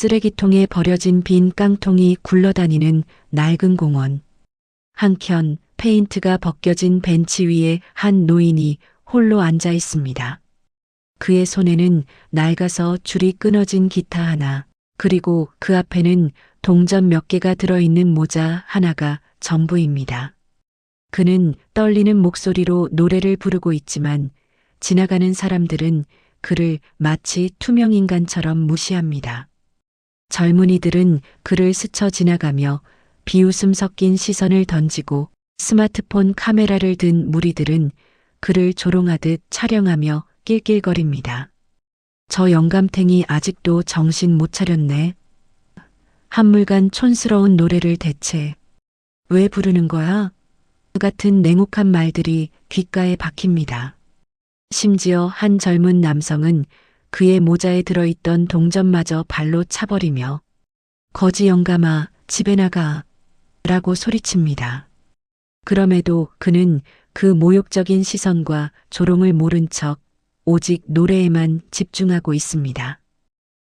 쓰레기통에 버려진 빈 깡통이 굴러다니는 낡은 공원. 한켠 페인트가 벗겨진 벤치 위에 한 노인이 홀로 앉아 있습니다. 그의 손에는 낡아서 줄이 끊어진 기타 하나, 그리고 그 앞에는 동전 몇 개가 들어있는 모자 하나가 전부입니다. 그는 떨리는 목소리로 노래를 부르고 있지만 지나가는 사람들은 그를 마치 투명인간처럼 무시합니다. 젊은이들은 그를 스쳐 지나가며 비웃음 섞인 시선을 던지고 스마트폰 카메라를 든 무리들은 그를 조롱하듯 촬영하며 낄낄거립니다. 저 영감탱이 아직도 정신 못 차렸네. 한물간 촌스러운 노래를 대체 왜 부르는 거야? 같은 냉혹한 말들이 귓가에 박힙니다. 심지어 한 젊은 남성은 그의 모자에 들어있던 동전마저 발로 차버리며 거지 영감아, 집에 나가 라고 소리칩니다. 그럼에도 그는 그 모욕적인 시선과 조롱을 모른 척 오직 노래에만 집중하고 있습니다.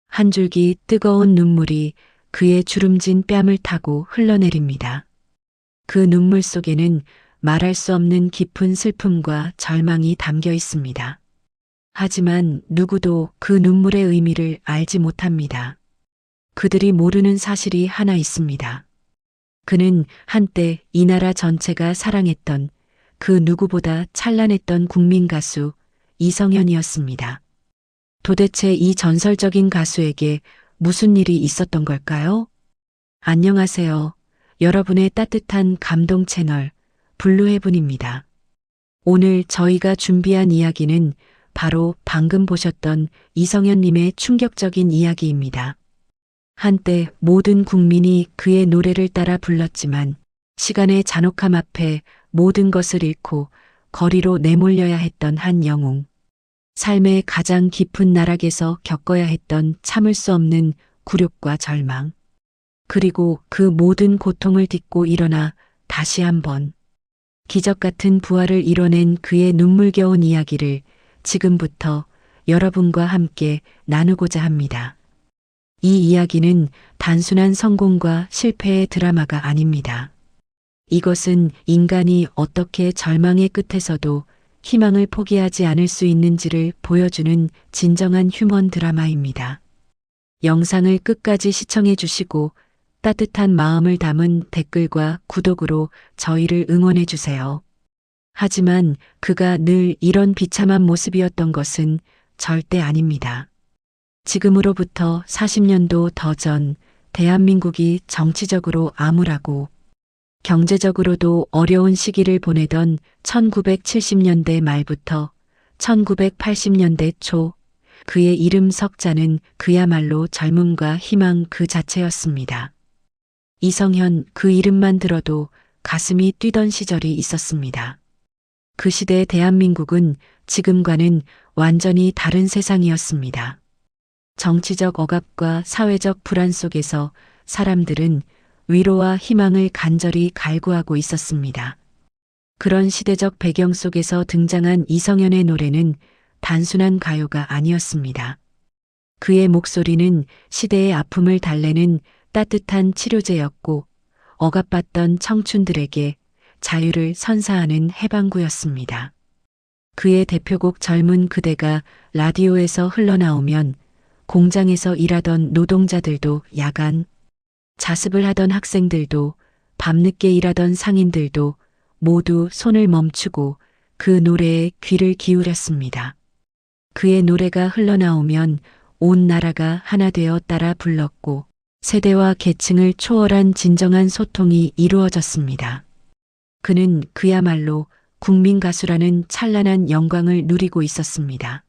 한 줄기 뜨거운 눈물이 그의 주름진 뺨을 타고 흘러내립니다. 그 눈물 속에는 말할 수 없는 깊은 슬픔과 절망이 담겨 있습니다. 하지만 누구도 그 눈물의 의미를 알지 못합니다. 그들이 모르는 사실이 하나 있습니다. 그는 한때 이 나라 전체가 사랑했던 그 누구보다 찬란했던 국민 가수 이성현이었습니다. 도대체 이 전설적인 가수에게 무슨 일이 있었던 걸까요? 안녕하세요. 여러분의 따뜻한 감동 채널 블루헤븐입니다. 오늘 저희가 준비한 이야기는 바로 방금 보셨던 이성현님의 충격적인 이야기입니다. 한때 모든 국민이 그의 노래를 따라 불렀지만 시간의 잔혹함 앞에 모든 것을 잃고 거리로 내몰려야 했던 한 영웅. 삶의 가장 깊은 나락에서 겪어야 했던 참을 수 없는 굴욕과 절망. 그리고 그 모든 고통을 딛고 일어나 다시 한번 기적 같은 부활을 이뤄낸 그의 눈물겨운 이야기를 지금부터 여러분과 함께 나누고자 합니다. 이 이야기는 단순한 성공과 실패의 드라마가 아닙니다. 이것은 인간이 어떻게 절망의 끝에서도 희망을 포기하지 않을 수 있는지를 보여주는 진정한 휴먼 드라마입니다. 영상을 끝까지 시청해 주시고 따뜻한 마음을 담은 댓글과 구독으로 저희를 응원해 주세요. 하지만 그가 늘 이런 비참한 모습이었던 것은 절대 아닙니다. 지금으로부터 40년도 더 전 대한민국이 정치적으로 암울하고 경제적으로도 어려운 시기를 보내던 1970년대 말부터 1980년대 초 그의 이름 석자는 그야말로 젊음과 희망 그 자체였습니다. 이성현 그 이름만 들어도 가슴이 뛰던 시절이 있었습니다. 그 시대 대한민국은 지금과는 완전히 다른 세상이었습니다. 정치적 억압과 사회적 불안 속에서 사람들은 위로와 희망을 간절히 갈구하고 있었습니다. 그런 시대적 배경 속에서 등장한 이성현의 노래는 단순한 가요가 아니었습니다. 그의 목소리는 시대의 아픔을 달래는 따뜻한 치료제였고 억압받던 청춘들에게 자유를 선사하는 해방구였습니다. 그의 대표곡 젊은 그대가 라디오에서 흘러나오면 공장에서 일하던 노동자들도 야간, 자습을 하던 학생들도 밤늦게 일하던 상인들도 모두 손을 멈추고 그 노래에 귀를 기울였습니다. 그의 노래가 흘러나오면 온 나라가 하나 되어 따라 불렀고 세대와 계층을 초월한 진정한 소통이 이루어졌습니다. 그는 그야말로 국민 가수라는 찬란한 영광을 누리고 있었습니다.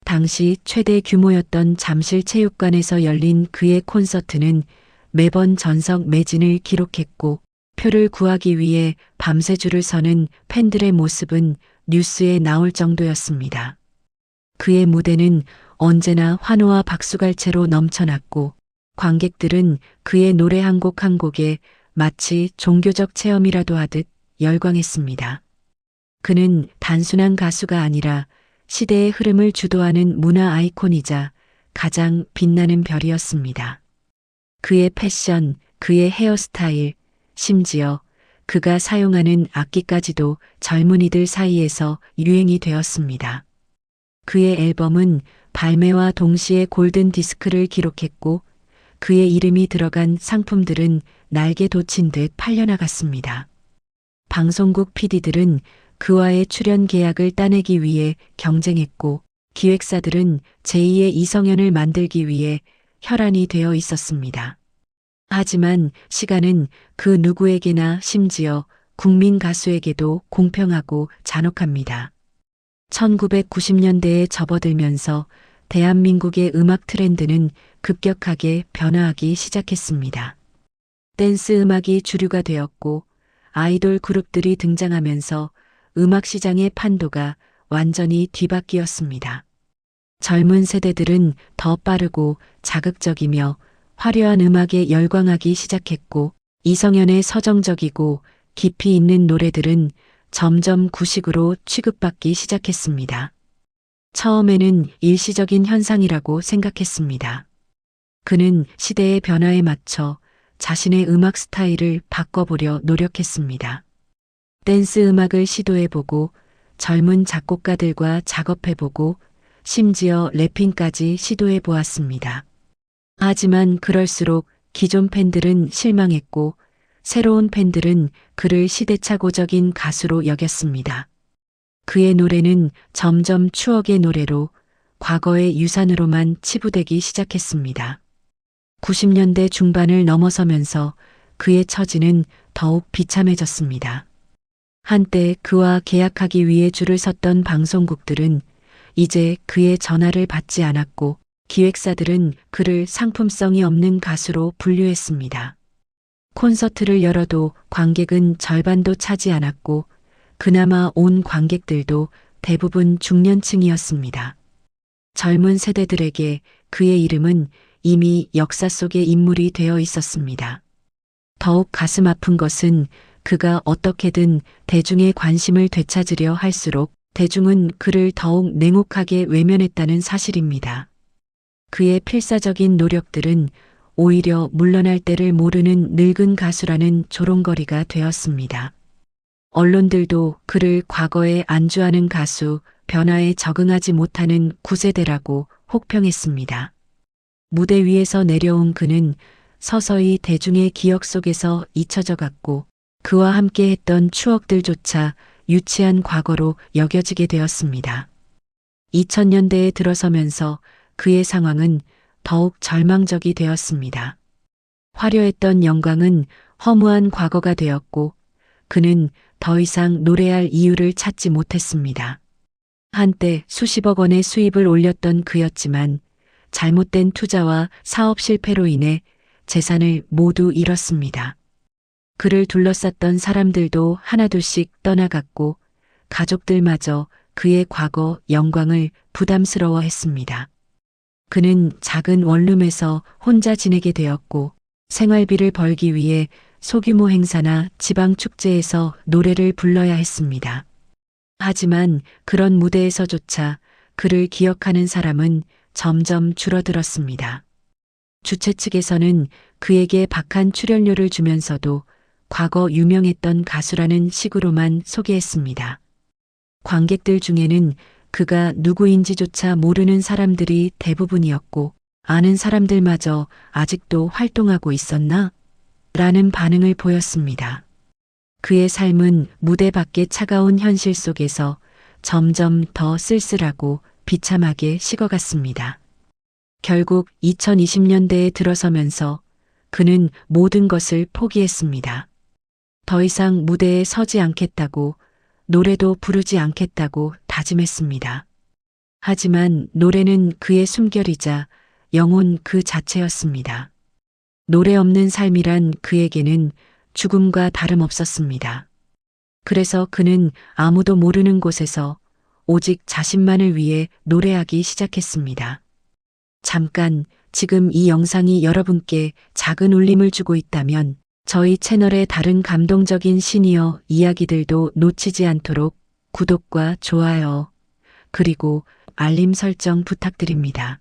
당시 최대 규모였던 잠실체육관에서 열린 그의 콘서트는 매번 전석 매진을 기록했고 표를 구하기 위해 밤새 줄을 서는 팬들의 모습은 뉴스에 나올 정도였습니다. 그의 무대는 언제나 환호와 박수갈채로 넘쳐났고 관객들은 그의 노래 한 곡 한 곡에 마치 종교적 체험이라도 하듯 열광했습니다. 그는 단순한 가수가 아니라 시대의 흐름을 주도하는 문화 아이콘이자 가장 빛나는 별이었습니다. 그의 패션, 그의 헤어스타일, 심지어 그가 사용하는 악기까지도 젊은이들 사이에서 유행이 되었습니다. 그의 앨범은 발매와 동시에 골든 디스크를 기록했고 그의 이름이 들어간 상품들은 날개 돋친 듯 팔려나갔습니다. 방송국 PD들은 그와의 출연 계약을 따내기 위해 경쟁했고 기획사들은 제2의 이성현을 만들기 위해 혈안이 되어 있었습니다. 하지만 시간은 그 누구에게나 심지어 국민 가수에게도 공평하고 잔혹합니다. 1990년대에 접어들면서 대한민국의 음악 트렌드는 급격하게 변화하기 시작했습니다. 댄스 음악이 주류가 되었고 아이돌 그룹들이 등장하면서 음악 시장의 판도가 완전히 뒤바뀌었습니다. 젊은 세대들은 더 빠르고 자극적이며 화려한 음악에 열광하기 시작했고 이성현의 서정적이고 깊이 있는 노래들은 점점 구식으로 취급받기 시작했습니다. 처음에는 일시적인 현상이라고 생각했습니다. 그는 시대의 변화에 맞춰 자신의 음악 스타일을 바꿔보려 노력했습니다. 댄스 음악을 시도해보고 젊은 작곡가들과 작업해보고 심지어 래핑까지 시도해보았습니다. 하지만 그럴수록 기존 팬들은 실망했고 새로운 팬들은 그를 시대착오적인 가수로 여겼습니다. 그의 노래는 점점 추억의 노래로 과거의 유산으로만 치부되기 시작했습니다. 90년대 중반을 넘어서면서 그의 처지는 더욱 비참해졌습니다. 한때 그와 계약하기 위해 줄을 섰던 방송국들은 이제 그의 전화를 받지 않았고 기획사들은 그를 상품성이 없는 가수로 분류했습니다. 콘서트를 열어도 관객은 절반도 차지 않았고 그나마 온 관객들도 대부분 중년층이었습니다. 젊은 세대들에게 그의 이름은 이미 역사 속의 인물이 되어 있었습니다. 더욱 가슴 아픈 것은 그가 어떻게든 대중의 관심을 되찾으려 할수록 대중은 그를 더욱 냉혹하게 외면했다는 사실입니다. 그의 필사적인 노력들은 오히려 물러날 때를 모르는 늙은 가수라는 조롱거리가 되었습니다. 언론들도 그를 과거에 안주하는 가수, 변화에 적응하지 못하는 구세대라고 혹평했습니다. 무대 위에서 내려온 그는 서서히 대중의 기억 속에서 잊혀져 갔고 그와 함께 했던 추억들조차 유치한 과거로 여겨지게 되었습니다. 2000년대에 들어서면서 그의 상황은 더욱 절망적이 되었습니다. 화려했던 영광은 허무한 과거가 되었고 그는 더 이상 노래할 이유를 찾지 못했습니다. 한때 수십억 원의 수입을 올렸던 그였지만 잘못된 투자와 사업 실패로 인해 재산을 모두 잃었습니다. 그를 둘러쌌던 사람들도 하나둘씩 떠나갔고 가족들마저 그의 과거 영광을 부담스러워했습니다. 그는 작은 원룸에서 혼자 지내게 되었고 생활비를 벌기 위해 소규모 행사나 지방 축제에서 노래를 불러야 했습니다. 하지만 그런 무대에서조차 그를 기억하는 사람은 점점 줄어들었습니다. 주최 측에서는 그에게 박한 출연료를 주면서도 과거 유명했던 가수라는 식으로만 소개했습니다. 관객들 중에는 그가 누구인지조차 모르는 사람들이 대부분이었고 아는 사람들마저 아직도 활동하고 있었나? 라는 반응을 보였습니다. 그의 삶은 무대 밖의 차가운 현실 속에서 점점 더 쓸쓸하고 비참하게 식어갔습니다. 결국 2020년대에 들어서면서 그는 모든 것을 포기했습니다. 더 이상 무대에 서지 않겠다고 노래도 부르지 않겠다고 다짐했습니다. 하지만 노래는 그의 숨결이자 영혼 그 자체였습니다. 노래 없는 삶이란 그에게는 죽음과 다름없었습니다. 그래서 그는 아무도 모르는 곳에서 오직 자신만을 위해 노래하기 시작했습니다. 잠깐, 지금 이 영상이 여러분께 작은 울림을 주고 있다면 저희 채널의 다른 감동적인 시니어 이야기들도 놓치지 않도록 구독과 좋아요, 그리고 알림 설정 부탁드립니다.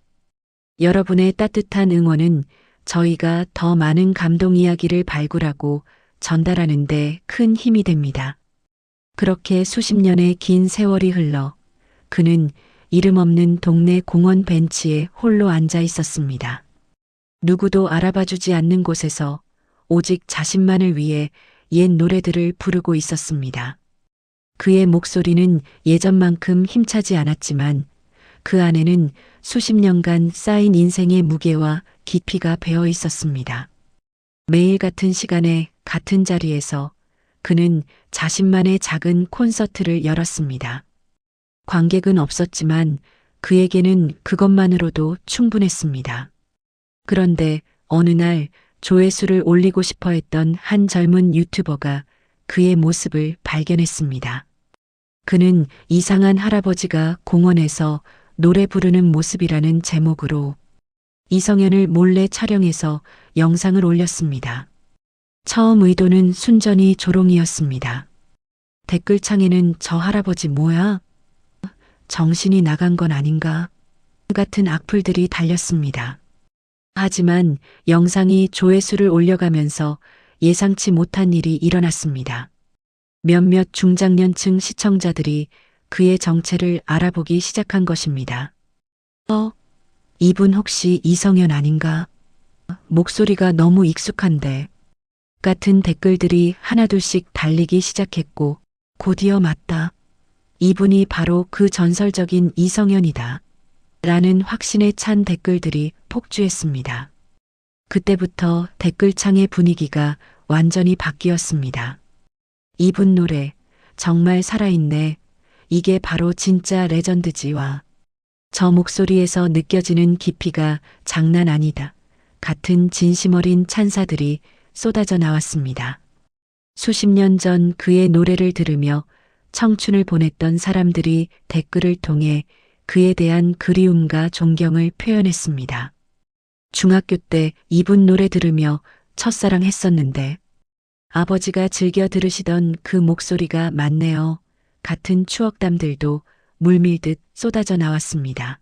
여러분의 따뜻한 응원은 저희가 더 많은 감동 이야기를 발굴하고 전달하는 데 큰 힘이 됩니다. 그렇게 수십 년의 긴 세월이 흘러 그는 이름 없는 동네 공원 벤치에 홀로 앉아 있었습니다. 누구도 알아봐주지 않는 곳에서 오직 자신만을 위해 옛 노래들을 부르고 있었습니다. 그의 목소리는 예전만큼 힘차지 않았지만 그 안에는 수십 년간 쌓인 인생의 무게와 깊이가 배어 있었습니다. 매일 같은 시간에 같은 자리에서 그는 자신만의 작은 콘서트를 열었습니다. 관객은 없었지만 그에게는 그것만으로도 충분했습니다. 그런데 어느 날 조회수를 올리고 싶어 했던 한 젊은 유튜버가 그의 모습을 발견했습니다. 그는 이상한 할아버지가 공원에서 노래 부르는 모습이라는 제목으로 이성현을 몰래 촬영해서 영상을 올렸습니다. 처음 의도는 순전히 조롱이었습니다. 댓글창에는 저 할아버지 뭐야? 정신이 나간 건 아닌가? 같은 악플들이 달렸습니다. 하지만 영상이 조회수를 올려가면서 예상치 못한 일이 일어났습니다. 몇몇 중장년층 시청자들이 그의 정체를 알아보기 시작한 것입니다. 이분 혹시 이성현 아닌가? 목소리가 너무 익숙한데. 같은 댓글들이 하나둘씩 달리기 시작했고 곧이어 맞다. 이분이 바로 그 전설적인 이성현이다. 라는 확신에 찬 댓글들이 폭주했습니다. 그때부터 댓글창의 분위기가 완전히 바뀌었습니다. 이분 노래 정말 살아있네. 이게 바로 진짜 레전드지와 저 목소리에서 느껴지는 깊이가 장난 아니다. 같은 진심 어린 찬사들이 쏟아져 나왔습니다. 수십 년 전 그의 노래를 들으며 청춘을 보냈던 사람들이 댓글을 통해 그에 대한 그리움과 존경을 표현했습니다. 중학교 때 이분 노래 들으며 첫사랑 했었는데 아버지가 즐겨 들으시던 그 목소리가 맞네요. 같은 추억담들도 물밀듯 쏟아져 나왔습니다.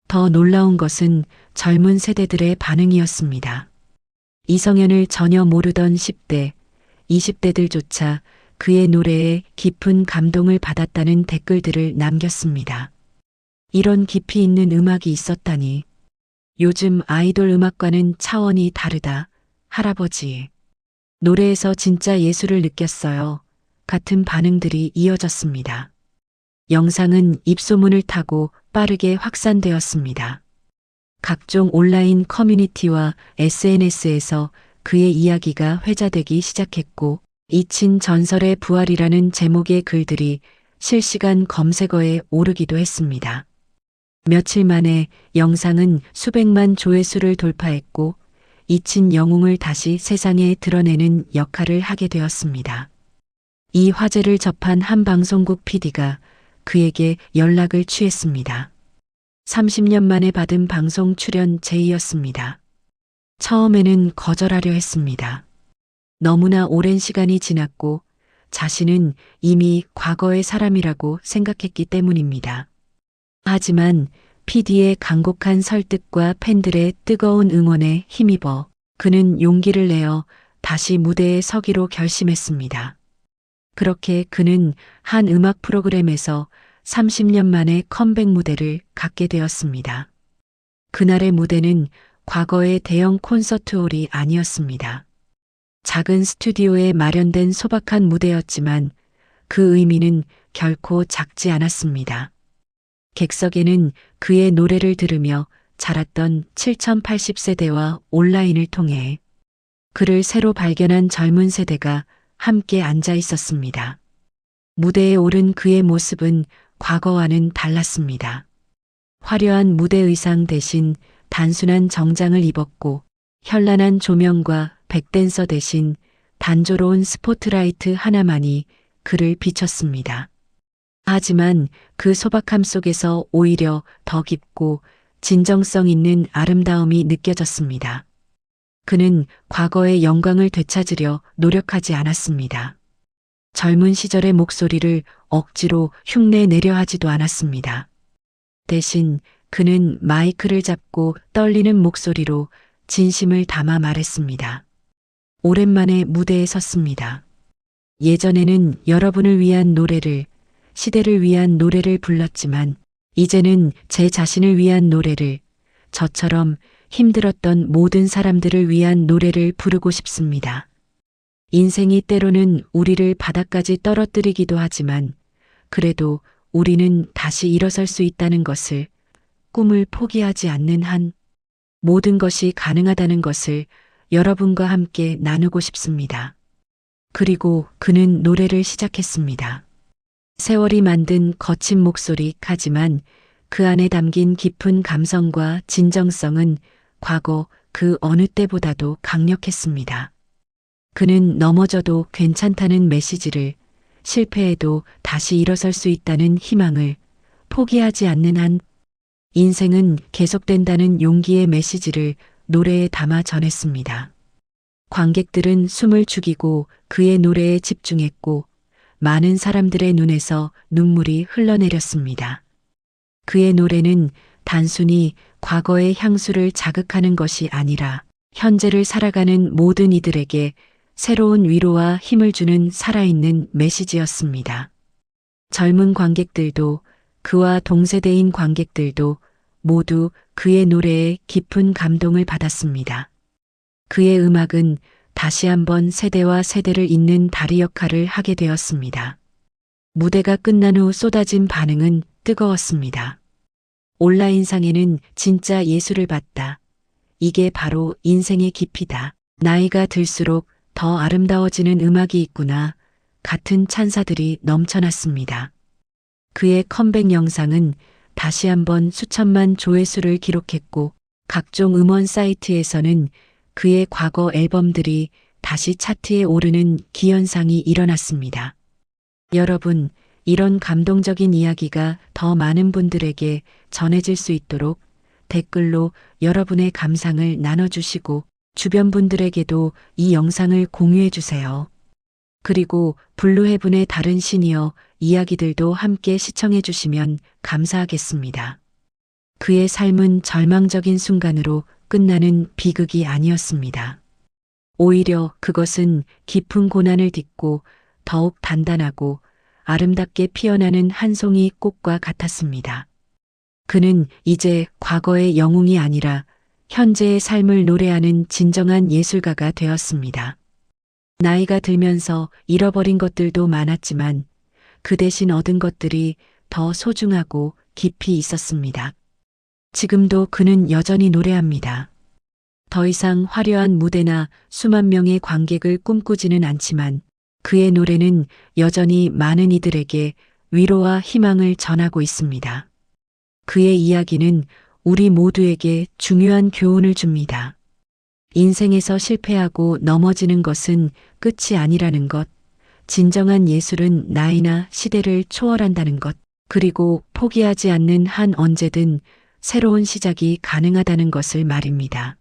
더 놀라운 것은 젊은 세대들의 반응이었습니다. 이성현을 전혀 모르던 10대, 20대들조차 그의 노래에 깊은 감동을 받았다는 댓글들을 남겼습니다. 이런 깊이 있는 음악이 있었다니. 요즘 아이돌 음악과는 차원이 다르다. 할아버지. 노래에서 진짜 예술을 느꼈어요. 같은 반응들이 이어졌습니다. 영상은 입소문을 타고 빠르게 확산되었습니다. 각종 온라인 커뮤니티와 SNS에서 그의 이야기가 회자되기 시작했고 잊힌 전설의 부활이라는 제목의 글들이 실시간 검색어에 오르기도 했습니다. 며칠 만에 영상은 수백만 조회수를 돌파했고 잊힌 영웅을 다시 세상에 드러내는 역할을 하게 되었습니다. 이 화제를 접한 한 방송국 PD가 그에게 연락을 취했습니다. 30년 만에 받은 방송 출연 제의였습니다. 처음에는 거절하려 했습니다. 너무나 오랜 시간이 지났고 자신은 이미 과거의 사람이라고 생각했기 때문입니다. 하지만 PD의 간곡한 설득과 팬들의 뜨거운 응원에 힘입어 그는 용기를 내어 다시 무대에 서기로 결심했습니다. 그렇게 그는 한 음악 프로그램에서 30년 만에 컴백 무대를 갖게 되었습니다. 그날의 무대는 과거의 대형 콘서트홀이 아니었습니다. 작은 스튜디오에 마련된 소박한 무대였지만 그 의미는 결코 작지 않았습니다. 객석에는 그의 노래를 들으며 자랐던 7080세대와 온라인을 통해 그를 새로 발견한 젊은 세대가 함께 앉아 있었습니다. 무대에 오른 그의 모습은 과거와는 달랐습니다. 화려한 무대 의상 대신 단순한 정장을 입었고 현란한 조명과 백댄서 대신 단조로운 스포트라이트 하나만이 그를 비췄습니다. 하지만 그 소박함 속에서 오히려 더 깊고 진정성 있는 아름다움이 느껴졌습니다. 그는 과거의 영광을 되찾으려 노력하지 않았습니다. 젊은 시절의 목소리를 억지로 흉내내려 하지도 않았습니다. 대신 그는 마이크를 잡고 떨리는 목소리로 진심을 담아 말했습니다. 오랜만에 무대에 섰습니다. 예전에는 여러분을 위한 노래를, 시대를 위한 노래를 불렀지만 이제는 제 자신을 위한 노래를, 저처럼 힘들었던 모든 사람들을 위한 노래를 부르고 싶습니다. 인생이 때로는 우리를 바닥까지 떨어뜨리기도 하지만 그래도 우리는 다시 일어설 수 있다는 것을, 꿈을 포기하지 않는 한 모든 것이 가능하다는 것을 여러분과 함께 나누고 싶습니다. 그리고 그는 노래를 시작했습니다. 세월이 만든 거친 목소리 하지만 그 안에 담긴 깊은 감성과 진정성은 과거 그 어느 때보다도 강력했습니다. 그는 넘어져도 괜찮다는 메시지를, 실패해도 다시 일어설 수 있다는 희망을, 포기하지 않는 한 인생은 계속된다는 용기의 메시지를 노래에 담아 전했습니다. 관객들은 숨을 죽이고 그의 노래에 집중했고 많은 사람들의 눈에서 눈물이 흘러내렸습니다. 그의 노래는 단순히 과거의 향수를 자극하는 것이 아니라 현재를 살아가는 모든 이들에게 새로운 위로와 힘을 주는 살아있는 메시지였습니다. 젊은 관객들도, 그와 동세대인 관객들도 모두 그의 노래에 깊은 감동을 받았습니다. 그의 음악은 다시 한번 세대와 세대를 잇는 다리 역할을 하게 되었습니다. 무대가 끝난 후 쏟아진 반응은 뜨거웠습니다. 온라인상에는 진짜 예술을 봤다. 이게 바로 인생의 깊이다. 나이가 들수록 더 아름다워지는 음악이 있구나. 같은 찬사들이 넘쳐났습니다. 그의 컴백 영상은 다시 한번 수천만 조회수를 기록했고 각종 음원 사이트에서는 그의 과거 앨범들이 다시 차트에 오르는 기현상이 일어났습니다. 여러분, 이런 감동적인 이야기가 더 많은 분들에게 전해질 수 있도록 댓글로 여러분의 감상을 나눠주시고 주변 분들에게도 이 영상을 공유해 주세요. 그리고 블루헤븐의 다른 시니어 이야기들도 함께 시청해 주시면 감사하겠습니다. 그의 삶은 절망적인 순간으로 끝나는 비극이 아니었습니다. 오히려 그것은 깊은 고난을 딛고 더욱 단단하고 아름답게 피어나는 한 송이 꽃과 같았습니다. 그는 이제 과거의 영웅이 아니라 현재의 삶을 노래하는 진정한 예술가가 되었습니다. 나이가 들면서 잃어버린 것들도 많았지만 그 대신 얻은 것들이 더 소중하고 깊이 있었습니다. 지금도 그는 여전히 노래합니다. 더 이상 화려한 무대나 수만 명의 관객을 꿈꾸지는 않지만 그의 노래는 여전히 많은 이들에게 위로와 희망을 전하고 있습니다. 그의 이야기는 우리 모두에게 중요한 교훈을 줍니다. 인생에서 실패하고 넘어지는 것은 끝이 아니라는 것, 진정한 예술은 나이나 시대를 초월한다는 것, 그리고 포기하지 않는 한 언제든 새로운 시작이 가능하다는 것을 말입니다.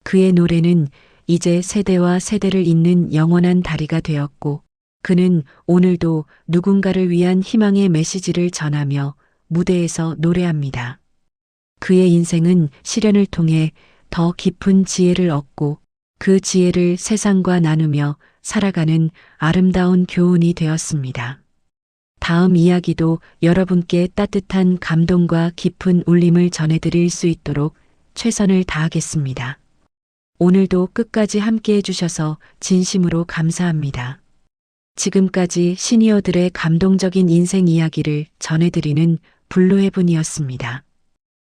그의 노래는 이제 세대와 세대를 잇는 영원한 다리가 되었고, 그는 오늘도 누군가를 위한 희망의 메시지를 전하며 무대에서 노래합니다. 그의 인생은 시련을 통해 더 깊은 지혜를 얻고 그 지혜를 세상과 나누며 살아가는 아름다운 교훈이 되었습니다. 다음 이야기도 여러분께 따뜻한 감동과 깊은 울림을 전해드릴 수 있도록 최선을 다하겠습니다. 오늘도 끝까지 함께 해주셔서 진심으로 감사합니다. 지금까지 시니어들의 감동적인 인생 이야기를 전해드리는 블루헤븐이었습니다.